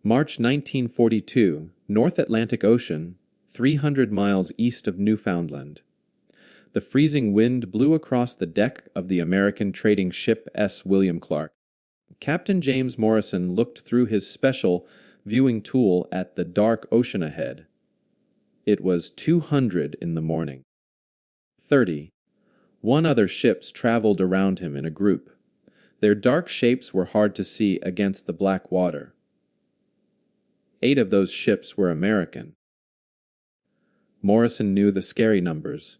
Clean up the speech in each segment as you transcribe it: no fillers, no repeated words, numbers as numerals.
March 1942, North Atlantic Ocean, 300 miles east of Newfoundland. The freezing wind blew across the deck of the American trading ship S. William Clark. Captain James Morrison looked through his special viewing tool at the dark ocean ahead. It was 200 in the morning. 31 other ships traveled around him in a group. Their dark shapes were hard to see against the black water. 8 of those ships were American. Morrison knew the scary numbers.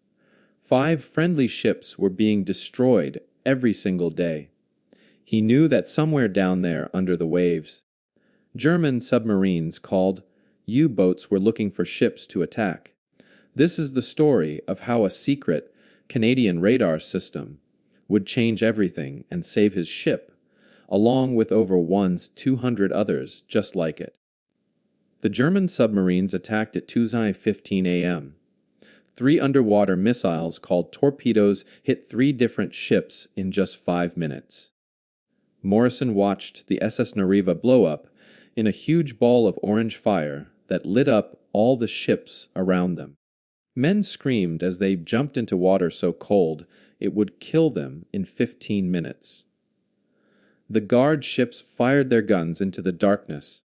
5 friendly ships were being destroyed every single day. He knew that somewhere down there under the waves, German submarines called U-boats were looking for ships to attack. This is the story of how a secret Canadian radar system would change everything and save his ship, along with over 200 others just like it. The German submarines attacked at 2:15 a.m. 3 underwater missiles called torpedoes hit 3 different ships in just 5 minutes. Morrison watched the SS Nareva blow up in a huge ball of orange fire that lit up all the ships around them. Men screamed as they jumped into water so cold it would kill them in 15 minutes. The guard ships fired their guns into the darkness,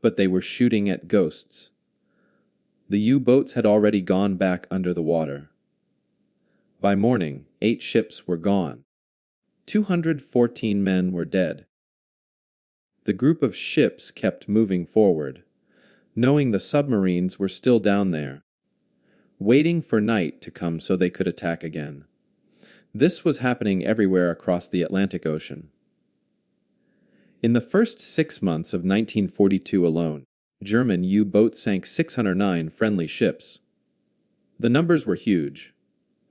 but they were shooting at ghosts. The U-boats had already gone back under the water. By morning, 8 ships were gone. 214 men were dead. The group of ships kept moving forward, knowing the submarines were still down there, waiting for night to come so they could attack again. This was happening everywhere across the Atlantic Ocean. In the first 6 months of 1942 alone, German U-boats sank 609 friendly ships. The numbers were huge.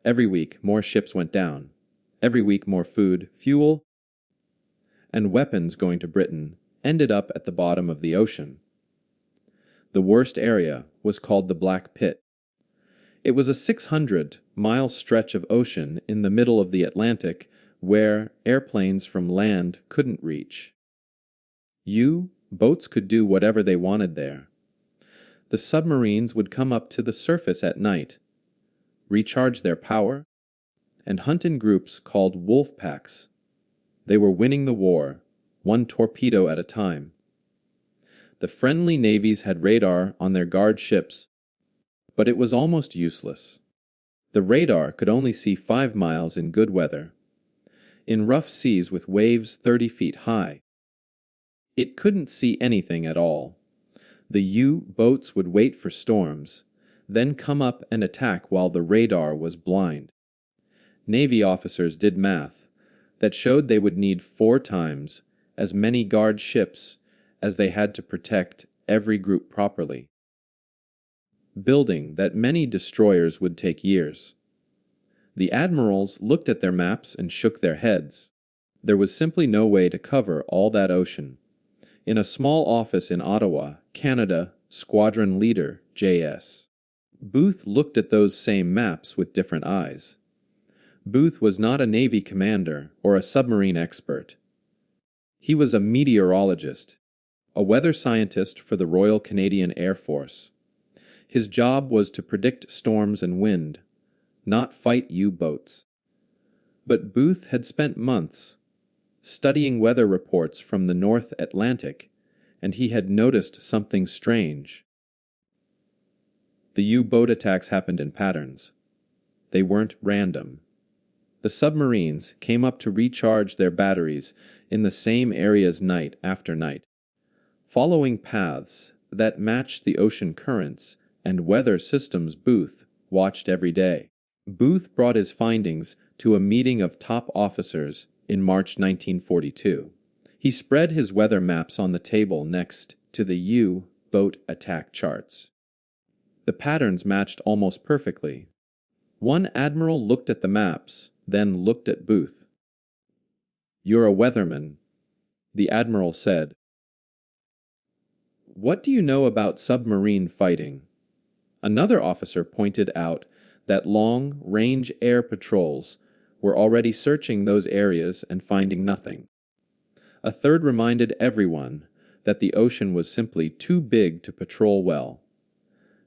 Every week, more ships went down. Every week, more food, fuel, and weapons going to Britain ended up at the bottom of the ocean. The worst area was called the Black Pit. It was a 600-mile stretch of ocean in the middle of the Atlantic where airplanes from land couldn't reach. U-boats could do whatever they wanted there. The submarines would come up to the surface at night, recharge their power, and hunt in groups called wolf packs. They were winning the war, 1 torpedo at a time. The friendly navies had radar on their guard ships, but it was almost useless. The radar could only see 5 miles in good weather. In rough seas with waves 30 feet high, it couldn't see anything at all. The U-boats would wait for storms, then come up and attack while the radar was blind. Navy officers did math that showed they would need 4 times as many guard ships as they had to protect every group properly. Building that many destroyers would take years. The admirals looked at their maps and shook their heads. There was simply no way to cover all that ocean. In a small office in Ottawa, Canada, Squadron Leader, J.S. Booth looked at those same maps with different eyes. Booth was not a Navy commander or a submarine expert. He was a meteorologist, a weather scientist for the Royal Canadian Air Force. His job was to predict storms and wind, not fight U-boats. But Booth had spent months studying weather reports from the North Atlantic, and he had noticed something strange. The U-boat attacks happened in patterns. They weren't random. The submarines came up to recharge their batteries in the same areas night after night, following paths that matched the ocean currents and weather systems Booth watched every day. Booth brought his findings to a meeting of top officers in March 1942. He spread his weather maps on the table next to the U-boat attack charts. The patterns matched almost perfectly. One admiral looked at the maps, then looked at Booth. "You're a weatherman," the admiral said. "What do you know about submarine fighting?" Another officer pointed out that long-range air patrols were already searching those areas and finding nothing. A third reminded everyone that the ocean was simply too big to patrol well.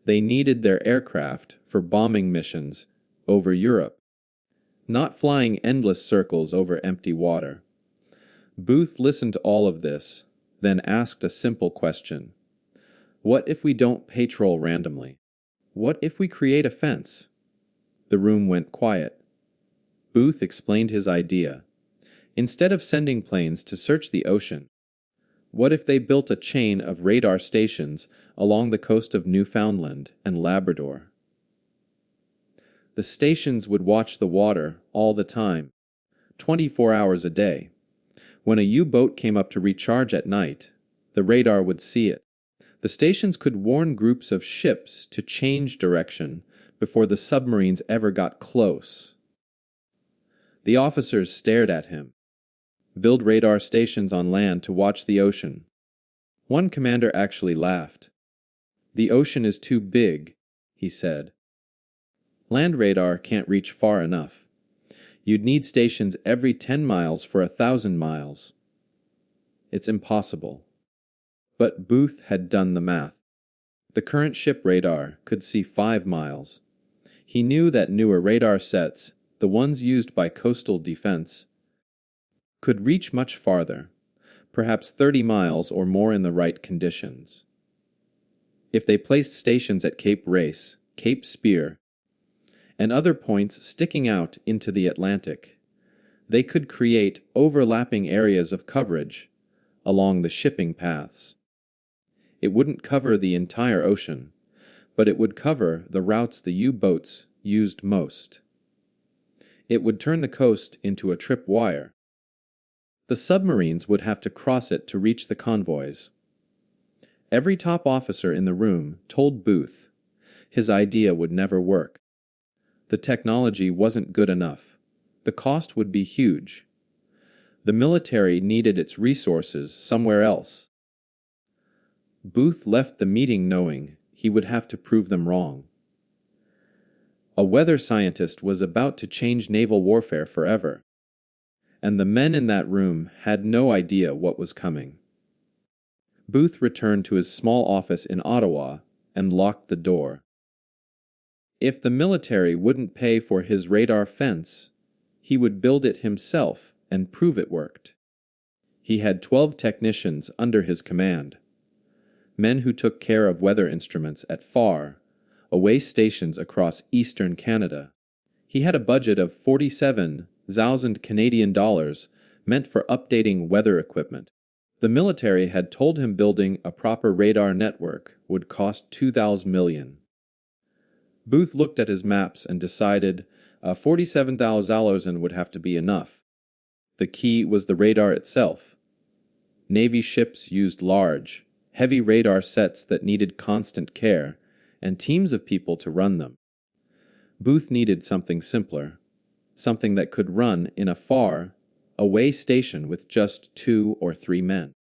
They needed their aircraft for bombing missions over Europe, not flying endless circles over empty water. Booth listened to all of this, then asked a simple question. What if we don't patrol randomly? What if we create a fence? The room went quiet. Booth explained his idea. Instead of sending planes to search the ocean, what if they built a chain of radar stations along the coast of Newfoundland and Labrador? The stations would watch the water all the time, 24 hours a day. When a U-boat came up to recharge at night, the radar would see it. The stations could warn groups of ships to change direction before the submarines ever got close. The officers stared at him. Build radar stations on land to watch the ocean. One commander actually laughed. The ocean is too big, he said. Land radar can't reach far enough. You'd need stations every 10 miles for 1,000 miles. It's impossible. But Booth had done the math. The current ship radar could see 5 miles. He knew that newer radar sets, the ones used by coastal defense, could reach much farther, perhaps 30 miles or more in the right conditions. If they placed stations at Cape Race, Cape Spear, and other points sticking out into the Atlantic, they could create overlapping areas of coverage along the shipping paths. It wouldn't cover the entire ocean, but it would cover the routes the U-boats used most. It would turn the coast into a tripwire. The submarines would have to cross it to reach the convoys. Every top officer in the room told Booth his idea would never work. The technology wasn't good enough. The cost would be huge. The military needed its resources somewhere else. Booth left the meeting knowing he would have to prove them wrong. A weather scientist was about to change naval warfare forever, and the men in that room had no idea what was coming. Booth returned to his small office in Ottawa and locked the door. If the military wouldn't pay for his radar fence, he would build it himself and prove it worked. He had 12 technicians under his command, men who took care of weather instruments at far away stations across eastern Canada. He had a budget of 47,000 Canadian dollars meant for updating weather equipment. The military had told him building a proper radar network would cost $2,000 million. Booth looked at his maps and decided $47,000 would have to be enough. The key was the radar itself. Navy ships used large, heavy radar sets that needed constant care and teams of people to run them. Booth needed something simpler, something that could run in a far away station with just 2 or 3 men.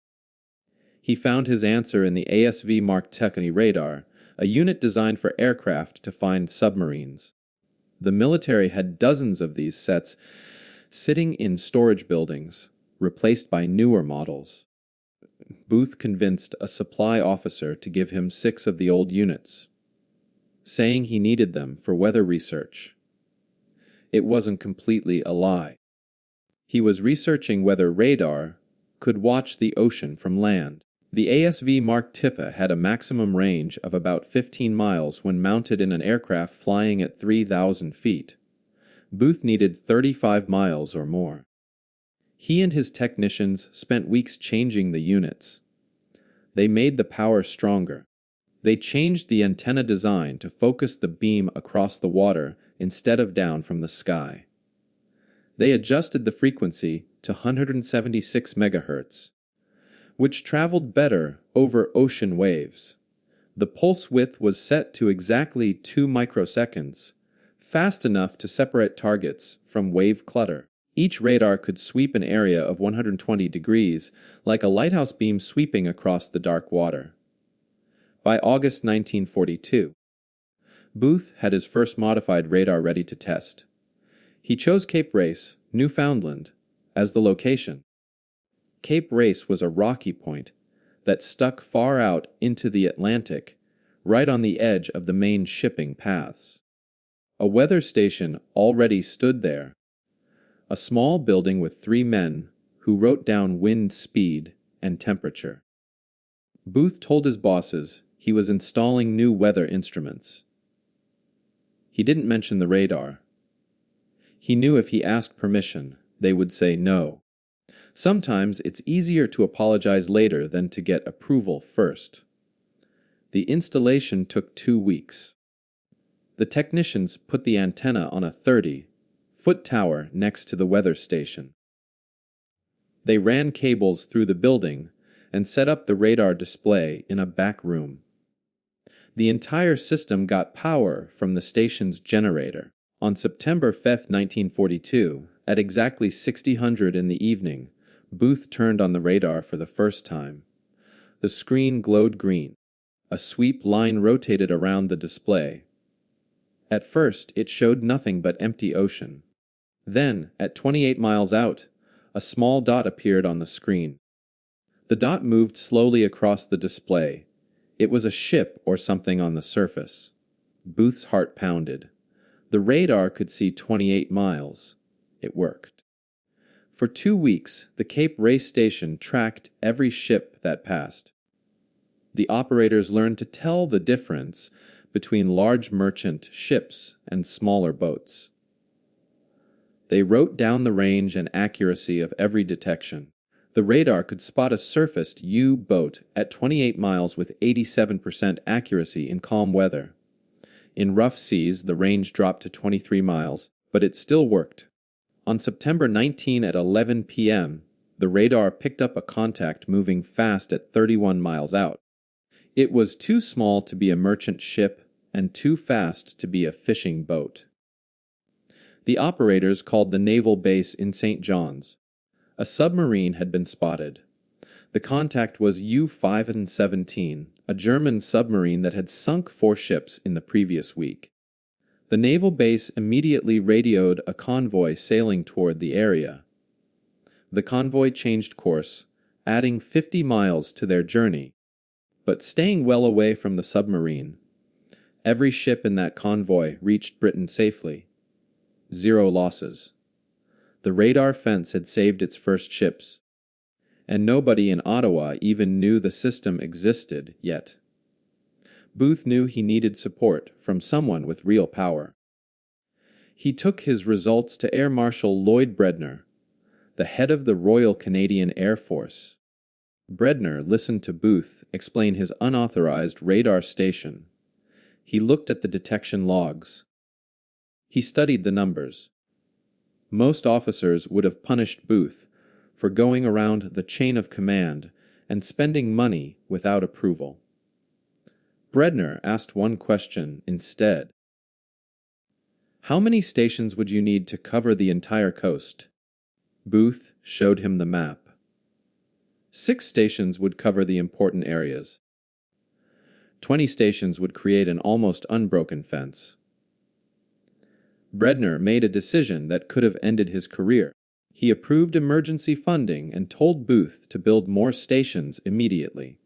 He found his answer in the ASV Mark II radar, a unit designed for aircraft to find submarines. The military had dozens of these sets sitting in storage buildings, replaced by newer models. Booth convinced a supply officer to give him 6 of the old units, saying he needed them for weather research. It wasn't completely a lie. He was researching whether radar could watch the ocean from land. The ASV Mark II had a maximum range of about 15 miles when mounted in an aircraft flying at 3,000 feet. Booth needed 35 miles or more. He and his technicians spent weeks changing the units. They made the power stronger. They changed the antenna design to focus the beam across the water instead of down from the sky. They adjusted the frequency to 176 megahertz, which traveled better over ocean waves. The pulse width was set to exactly 2 microseconds, fast enough to separate targets from wave clutter. Each radar could sweep an area of 120 degrees, like a lighthouse beam sweeping across the dark water. By August 1942, Booth had his first modified radar ready to test. He chose Cape Race, Newfoundland, as the location. Cape Race was a rocky point that stuck far out into the Atlantic, right on the edge of the main shipping paths. A weather station already stood there, a small building with 3 men who wrote down wind speed and temperature. Booth told his bosses he was installing new weather instruments. He didn't mention the radar. He knew if he asked permission, they would say no. Sometimes it's easier to apologize later than to get approval first. The installation took 2 weeks. The technicians put the antenna on a 30-foot tower next to the weather station. They ran cables through the building and set up the radar display in a back room. The entire system got power from the station's generator. On September 5, 1942, at exactly 00:00 in the evening, Booth turned on the radar for the first time. The screen glowed green. A sweep line rotated around the display. At first, it showed nothing but empty ocean. Then, at 28 miles out, a small dot appeared on the screen. The dot moved slowly across the display. It was a ship or something on the surface. Booth's heart pounded. The radar could see 28 miles. It worked. For 2 weeks, the Cape Race Station tracked every ship that passed. The operators learned to tell the difference between large merchant ships and smaller boats. They wrote down the range and accuracy of every detection. The radar could spot a surfaced U-boat at 28 miles with 87% accuracy in calm weather. In rough seas, the range dropped to 23 miles, but it still worked. On September 19 at 11 p.m., the radar picked up a contact moving fast at 31 miles out. It was too small to be a merchant ship and too fast to be a fishing boat. The operators called the naval base in St. John's. A submarine had been spotted. The contact was U-517, a German submarine that had sunk 4 ships in the previous week. The naval base immediately radioed a convoy sailing toward the area. The convoy changed course, adding 50 miles to their journey, but staying well away from the submarine. Every ship in that convoy reached Britain safely. 0 losses. The radar fence had saved its first ships, and nobody in Ottawa even knew the system existed yet. Booth knew he needed support from someone with real power. He took his results to Air Marshal Lloyd Bredner, the head of the Royal Canadian Air Force. Bredner listened to Booth explain his unauthorized radar station. He looked at the detection logs. He studied the numbers. Most officers would have punished Booth for going around the chain of command and spending money without approval. Bredner asked one question instead. How many stations would you need to cover the entire coast? Booth showed him the map. 6 stations would cover the important areas. 20 stations would create an almost unbroken fence. Bredner made a decision that could have ended his career. He approved emergency funding and told Booth to build more stations immediately.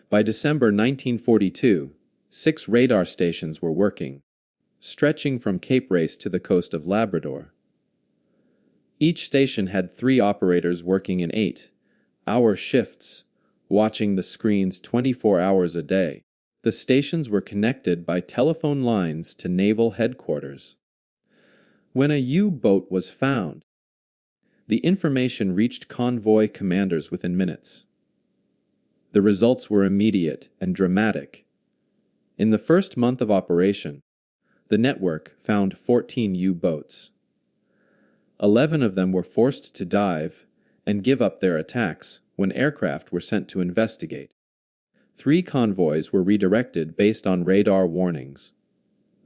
By December 1942, 6 radar stations were working, stretching from Cape Race to the coast of Labrador. Each station had 3 operators working in 8-hour shifts, watching the screens 24 hours a day. The stations were connected by telephone lines to naval headquarters. When a U-boat was found, the information reached convoy commanders within minutes. The results were immediate and dramatic. In the first month of operation, the network found 14 U-boats. 11 of them were forced to dive and give up their attacks when aircraft were sent to investigate. 3 convoys were redirected based on radar warnings.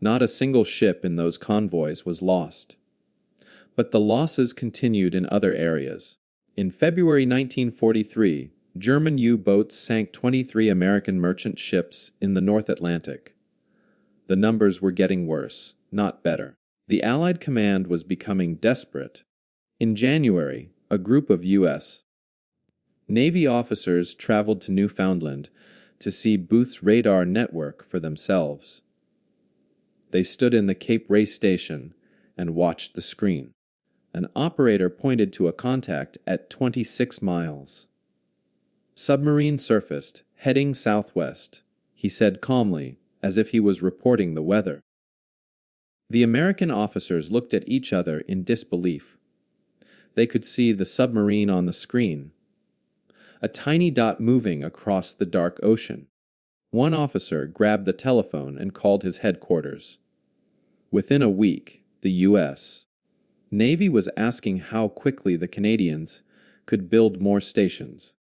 Not a single ship in those convoys was lost. But the losses continued in other areas. In February 1943, German U-boats sank 23 American merchant ships in the North Atlantic. The numbers were getting worse, not better. The Allied command was becoming desperate. In January, a group of U.S. Navy officers traveled to Newfoundland to see Booth's radar network for themselves. They stood in the Cape Ray station and watched the screen. An operator pointed to a contact at 26 miles. Submarine surfaced, heading southwest, he said calmly, as if he was reporting the weather. The American officers looked at each other in disbelief. They could see the submarine on the screen, a tiny dot moving across the dark ocean. One officer grabbed the telephone and called his headquarters. Within a week, the U.S. Navy was asking how quickly the Canadians could build more stations.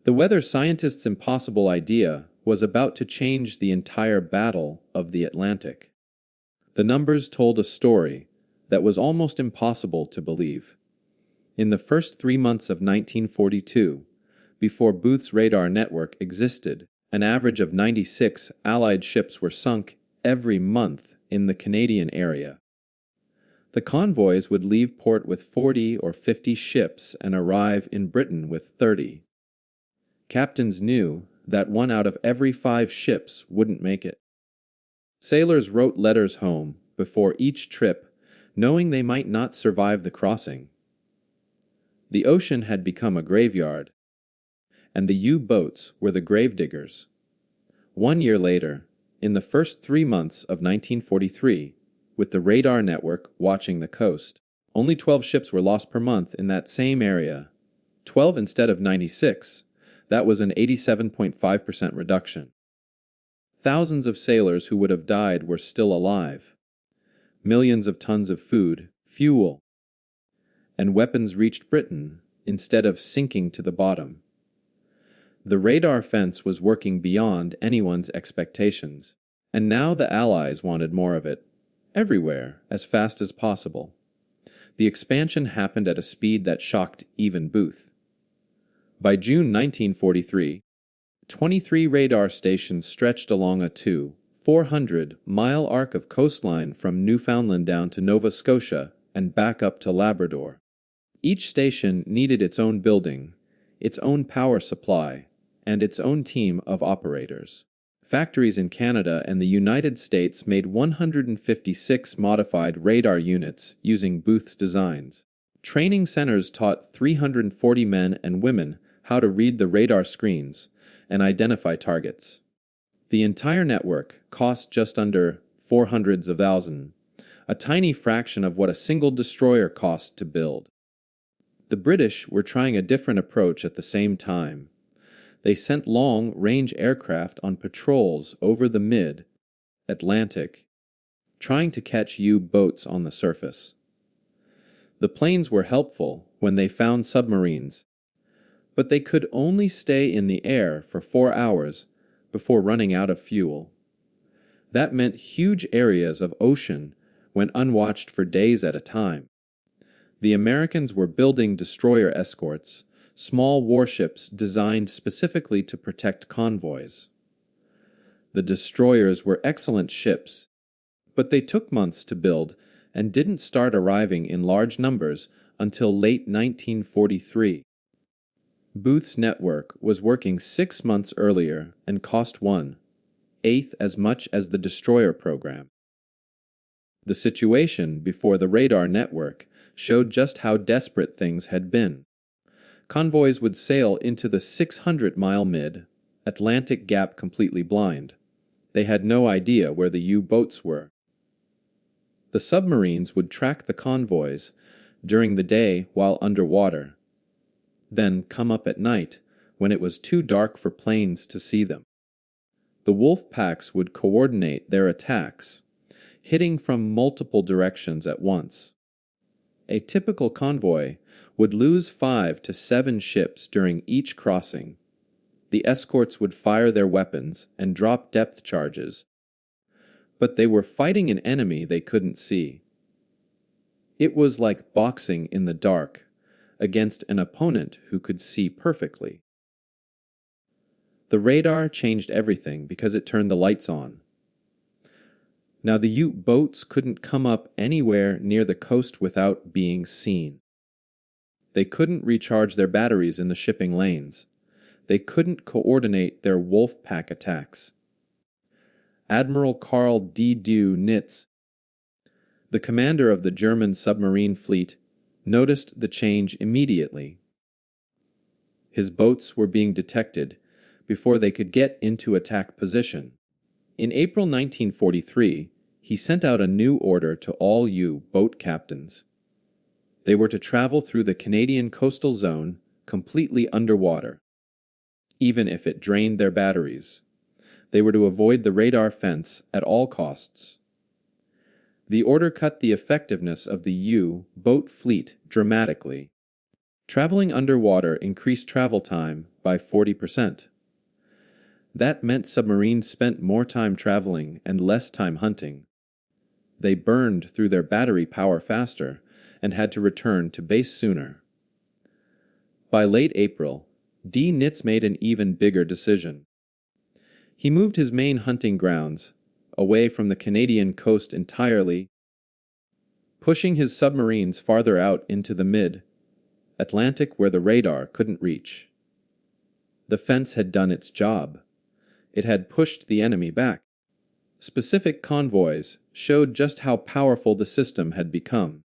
The weather scientists' impossible idea was about to change the entire battle of the Atlantic. The numbers told a story that was almost impossible to believe. In the first 3 months of 1942, before Booth's radar network existed, an average of 96 Allied ships were sunk every month in the Canadian area. The convoys would leave port with 40 or 50 ships and arrive in Britain with 30. Captains knew that 1 out of every 5 ships wouldn't make it. Sailors wrote letters home before each trip, knowing they might not survive the crossing. The ocean had become a graveyard, and the U-boats were the gravediggers. 1 year later, in the first 3 months of 1943, with the radar network watching the coast, only 12 ships were lost per month in that same area. 12 instead of 96. That was an 87.5% reduction. Thousands of sailors who would have died were still alive. Millions of tons of food, fuel, and weapons reached Britain instead of sinking to the bottom. The radar fence was working beyond anyone's expectations, and now the Allies wanted more of it, everywhere, as fast as possible. The expansion happened at a speed that shocked even Booth. By June 1943, 23 radar stations stretched along a 400-mile arc of coastline from Newfoundland down to Nova Scotia and back up to Labrador. Each station needed its own building, its own power supply, and its own team of operators. Factories in Canada and the United States made 156 modified radar units using Booth's designs. Training centers taught 340 men and women how to read the radar screens and identify targets. The entire network cost just under $400,000, a tiny fraction of what a single destroyer cost to build. The British were trying a different approach at the same time. They sent long-range aircraft on patrols over the mid-Atlantic, trying to catch U-boats on the surface. The planes were helpful when they found submarines, but they could only stay in the air for 4 hours before running out of fuel. That meant huge areas of ocean went unwatched for days at a time. The Americans were building destroyer escorts, small warships designed specifically to protect convoys. The destroyers were excellent ships, but they took months to build and didn't start arriving in large numbers until late 1943. Booth's network was working 6 months earlier and cost 1/8 as much as the destroyer program. The situation before the radar network showed just how desperate things had been. Convoys would sail into the 600-mile mid-Atlantic gap completely blind. They had no idea where the U-boats were. The submarines would track the convoys during the day while underwater, then come up at night when it was too dark for planes to see them. The wolf packs would coordinate their attacks, hitting from multiple directions at once. A typical convoy would lose 5 to 7 ships during each crossing. The escorts would fire their weapons and drop depth charges, but they were fighting an enemy they couldn't see. It was like boxing in the dark against an opponent who could see perfectly. The radar changed everything because it turned the lights on. Now the U-boats couldn't come up anywhere near the coast without being seen. They couldn't recharge their batteries in the shipping lanes. They couldn't coordinate their wolf pack attacks. Admiral Karl D. Dönitz, the commander of the German submarine fleet, noticed the change immediately. His boats were being detected before they could get into attack position. In April 1943, he sent out a new order to all U-boat captains. They were to travel through the Canadian coastal zone completely underwater, even if it drained their batteries. They were to avoid the radar fence at all costs. The order cut the effectiveness of the U-boat fleet dramatically. Traveling underwater increased travel time by 40%. That meant submarines spent more time traveling and less time hunting. They burned through their battery power faster and had to return to base sooner. By late April, Dönitz made an even bigger decision. He moved his main hunting grounds away from the Canadian coast entirely, pushing his submarines farther out into the mid-Atlantic where the radar couldn't reach. The fence had done its job. It had pushed the enemy back. Specific convoys showed just how powerful the system had become.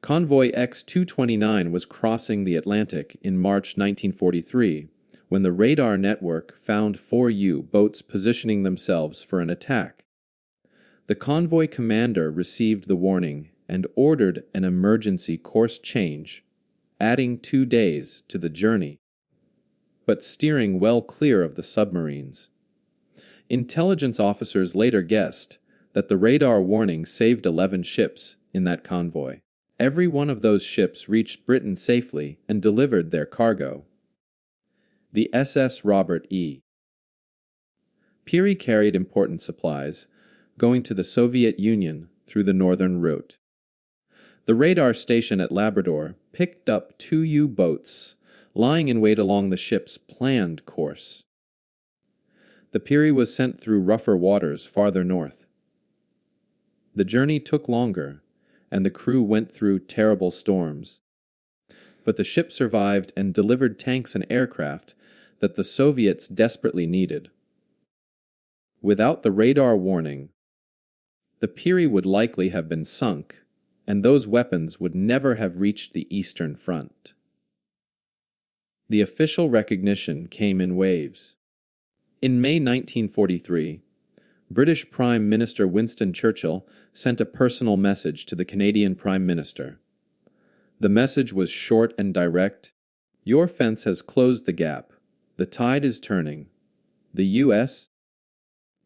Convoy X-229 was crossing the Atlantic in March 1943 when the radar network found 4 U-boats positioning themselves for an attack. The convoy commander received the warning and ordered an emergency course change, adding 2 days to the journey, but steering well clear of the submarines. Intelligence officers later guessed that the radar warning saved 11 ships in that convoy. Every one of those ships reached Britain safely and delivered their cargo. The SS Robert E. Peary carried important supplies, going to the Soviet Union through the northern route. The radar station at Labrador picked up 2 U-boats lying in wait along the ship's planned course. The Peary was sent through rougher waters farther north. The journey took longer, and the crew went through terrible storms. But the ship survived and delivered tanks and aircraft that the Soviets desperately needed. Without the radar warning, the Peary would likely have been sunk, and those weapons would never have reached the Eastern Front. The official recognition came in waves. In May 1943, British Prime Minister Winston Churchill sent a personal message to the Canadian Prime Minister. The message was short and direct. Your fence has closed the gap. The tide is turning. The U.S.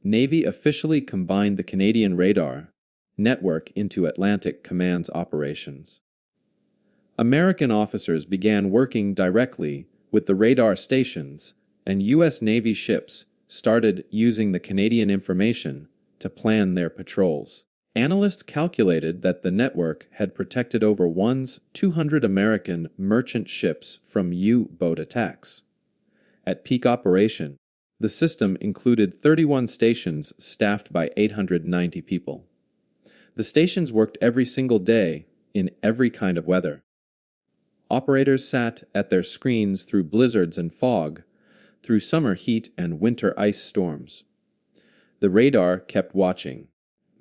Navy officially combined the Canadian radar network into Atlantic Command's operations. American officers began working directly with the radar stations, and U.S. Navy ships started using the Canadian information to plan their patrols. Analysts calculated that the network had protected over 200 American merchant ships from U-boat attacks. At peak operation, the system included 31 stations staffed by 890 people. The stations worked every single day in every kind of weather. Operators sat at their screens through blizzards and fog, through summer heat and winter ice storms. The radar kept watching.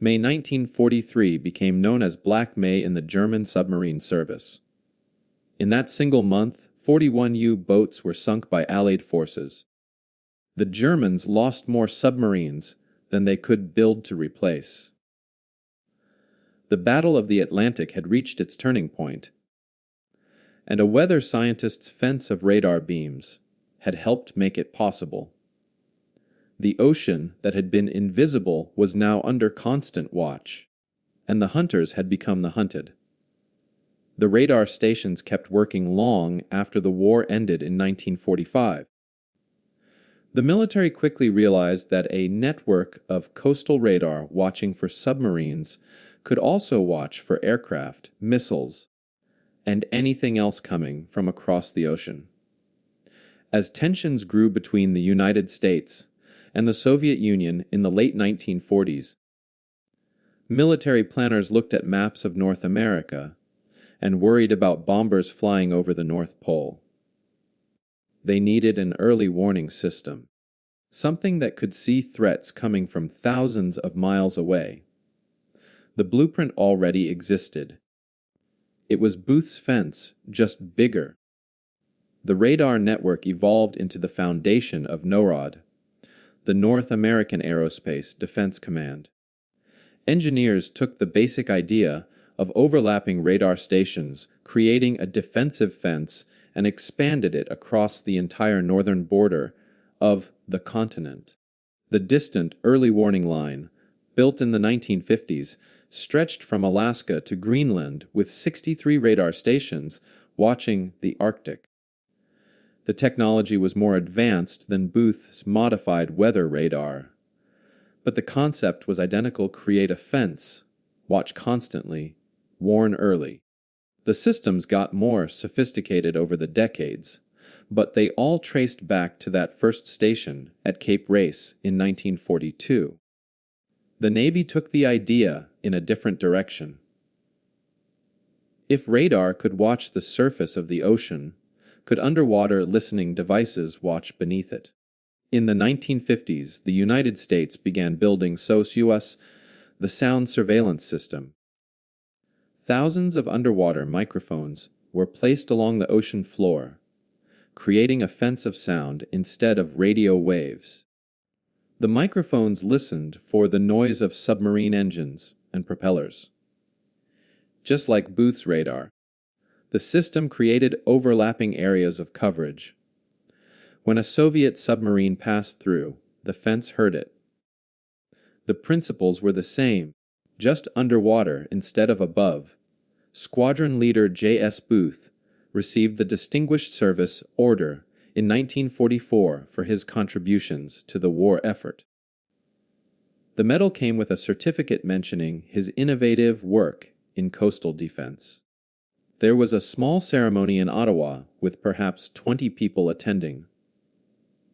May 1943 became known as Black May in the German submarine service. In that single month, 41 U-boats were sunk by Allied forces. The Germans lost more submarines than they could build to replace. The Battle of the Atlantic had reached its turning point, and a weather scientist's fence of radar beams had helped make it possible. The ocean that had been invisible was now under constant watch, and the hunters had become the hunted. The radar stations kept working long after the war ended in 1945. The military quickly realized that a network of coastal radar watching for submarines could also watch for aircraft, missiles, and anything else coming from across the ocean. As tensions grew between the United States and the Soviet Union in the late 1940s, military planners looked at maps of North America and worried about bombers flying over the North Pole. They needed an early warning system, something that could see threats coming from thousands of miles away. The blueprint already existed. It was Booth's fence, just bigger. The radar network evolved into the foundation of NORAD, the North American Aerospace Defense Command. Engineers took the basic idea of overlapping radar stations, creating a defensive fence, and expanded it across the entire northern border of the continent. The distant early warning line, built in the 1950s, stretched from Alaska to Greenland with 63 radar stations watching the Arctic. The technology was more advanced than Booth's modified weather radar. But the concept was identical: create a fence, watch constantly, warn early. The systems got more sophisticated over the decades, but they all traced back to that first station at Cape Race in 1942. The Navy took the idea in a different direction. If radar could watch the surface of the ocean, could underwater listening devices watch beneath it? In the 1950s, the United States began building SOSUS, the sound surveillance system. Thousands of underwater microphones were placed along the ocean floor, creating a fence of sound instead of radio waves. The microphones listened for the noise of submarine engines and propellers. Just like Booth's radar, the system created overlapping areas of coverage. When a Soviet submarine passed through, the fence heard it. The principles were the same, just underwater instead of above. Squadron leader J.S. Booth received the Distinguished Service Order in 1944 for his contributions to the war effort. The medal came with a certificate mentioning his innovative work in coastal defense. There was a small ceremony in Ottawa with perhaps 20 people attending.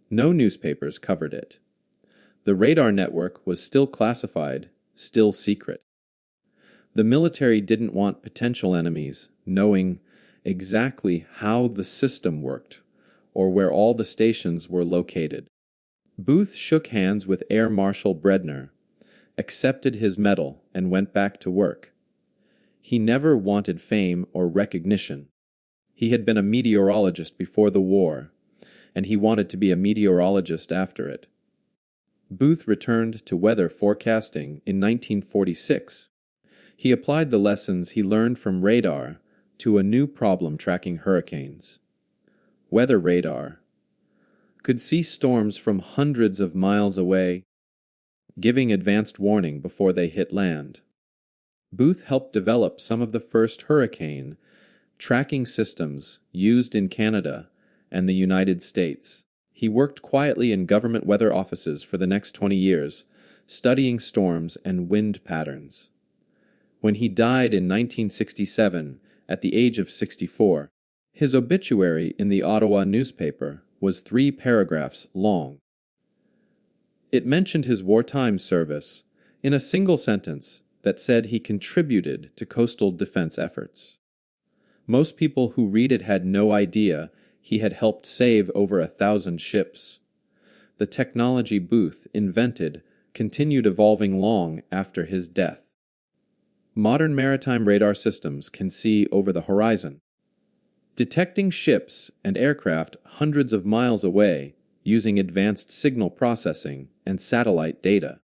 No newspapers covered it. The radar network was still classified, still secret. The military didn't want potential enemies knowing exactly how the system worked or where all the stations were located. Booth shook hands with Air Marshal Bredner, accepted his medal, and went back to work. He never wanted fame or recognition. He had been a meteorologist before the war, and he wanted to be a meteorologist after it. Booth returned to weather forecasting in 1946. He applied the lessons he learned from radar to a new problem tracking hurricanes. Weather radar could see storms from hundreds of miles away, giving advanced warning before they hit land. Booth helped develop some of the first hurricane tracking systems used in Canada and the United States. He worked quietly in government weather offices for the next 20 years, studying storms and wind patterns. When he died in 1967, at the age of 64, his obituary in the Ottawa newspaper was 3 paragraphs long. It mentioned his wartime service in a single sentence that said he contributed to coastal defense efforts. Most people who read it had no idea he had helped save over 1,000 ships. The technology Booth invented continued evolving long after his death. Modern maritime radar systems can see over the horizon, detecting ships and aircraft hundreds of miles away using advanced signal processing and satellite data.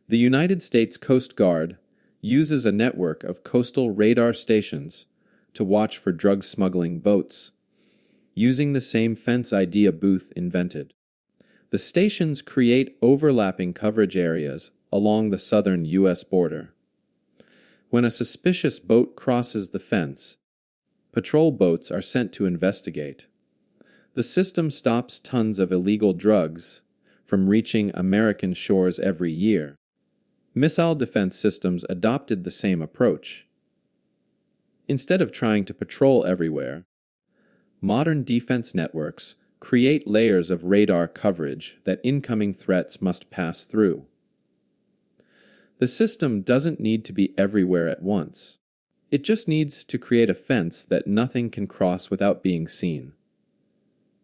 The United States Coast Guard uses a network of coastal radar stations to watch for drug smuggling boats, using the same fence idea Booth invented. The stations create overlapping coverage areas along the southern U.S. border. When a suspicious boat crosses the fence, patrol boats are sent to investigate. The system stops tons of illegal drugs from reaching American shores every year. Missile defense systems adopted the same approach. Instead of trying to patrol everywhere, modern defense networks create layers of radar coverage that incoming threats must pass through. The system doesn't need to be everywhere at once. It just needs to create a fence that nothing can cross without being seen.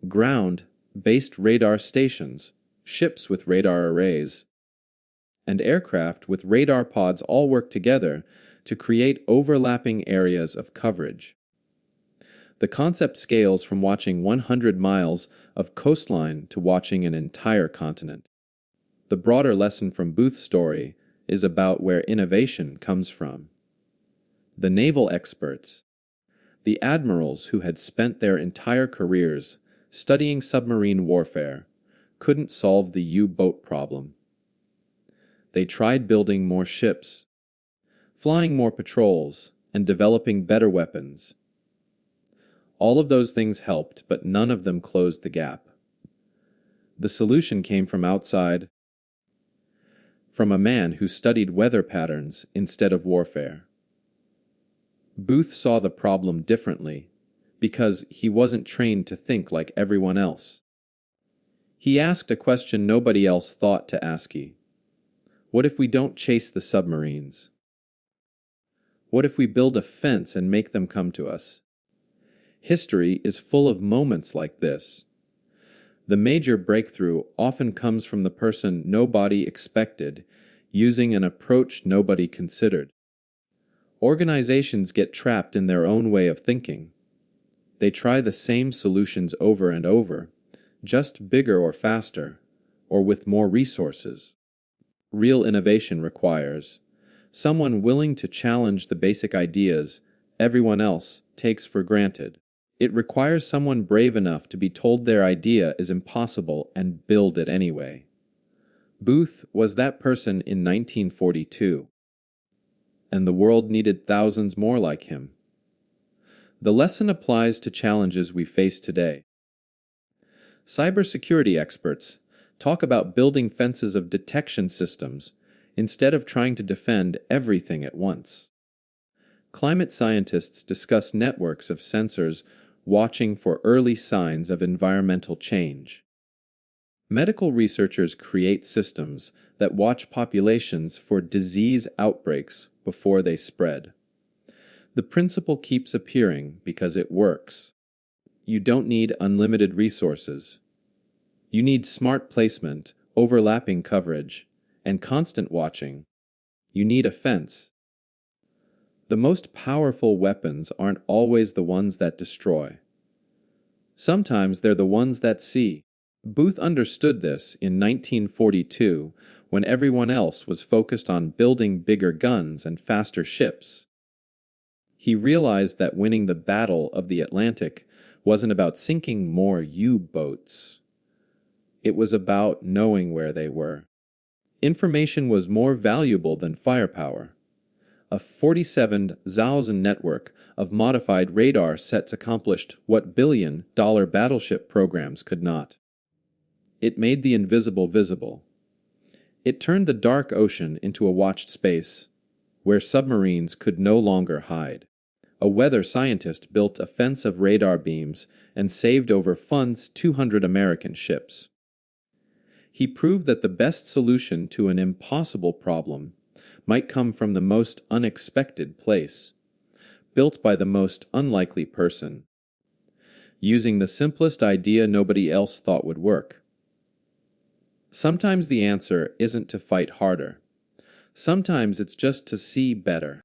Ground-based radar stations, ships with radar arrays, and aircraft with radar pods all work together to create overlapping areas of coverage. The concept scales from watching 100 miles of coastline to watching an entire continent. The broader lesson from Booth's story is about where innovation comes from. The naval experts, the admirals who had spent their entire careers studying submarine warfare, couldn't solve the U-boat problem. They tried building more ships, flying more patrols, and developing better weapons. All of those things helped, but none of them closed the gap. The solution came from outside, from a man who studied weather patterns instead of warfare. Booth saw the problem differently because he wasn't trained to think like everyone else. He asked a question nobody else thought to ask. What if we don't chase the submarines? What if we build a fence and make them come to us? History is full of moments like this. The major breakthrough often comes from the person nobody expected, using an approach nobody considered. Organizations get trapped in their own way of thinking. They try the same solutions over and over, just bigger or faster, or with more resources. Real innovation requires someone willing to challenge the basic ideas everyone else takes for granted. It requires someone brave enough to be told their idea is impossible and build it anyway. Booth was that person in 1942, and the world needed thousands more like him. The lesson applies to challenges we face today. Cybersecurity experts talk about building fences of detection systems instead of trying to defend everything at once. Climate scientists discuss networks of sensors watching for early signs of environmental change. Medical researchers create systems that watch populations for disease outbreaks before they spread. The principle keeps appearing because it works. You don't need unlimited resources. You need smart placement, overlapping coverage, and constant watching. You need a fence. The most powerful weapons aren't always the ones that destroy. Sometimes they're the ones that see. Booth understood this in 1942 when everyone else was focused on building bigger guns and faster ships. He realized that winning the Battle of the Atlantic wasn't about sinking more U-boats. It was about knowing where they were. Information was more valuable than firepower. A 47,000 network of modified radar sets accomplished what billion-dollar battleship programs could not. It made the invisible visible. It turned the dark ocean into a watched space, where submarines could no longer hide. A weather scientist built a fence of radar beams and saved over funds 200 American ships. He proved that the best solution to an impossible problem might come from the most unexpected place, built by the most unlikely person, using the simplest idea nobody else thought would work. Sometimes the answer isn't to fight harder. Sometimes it's just to see better.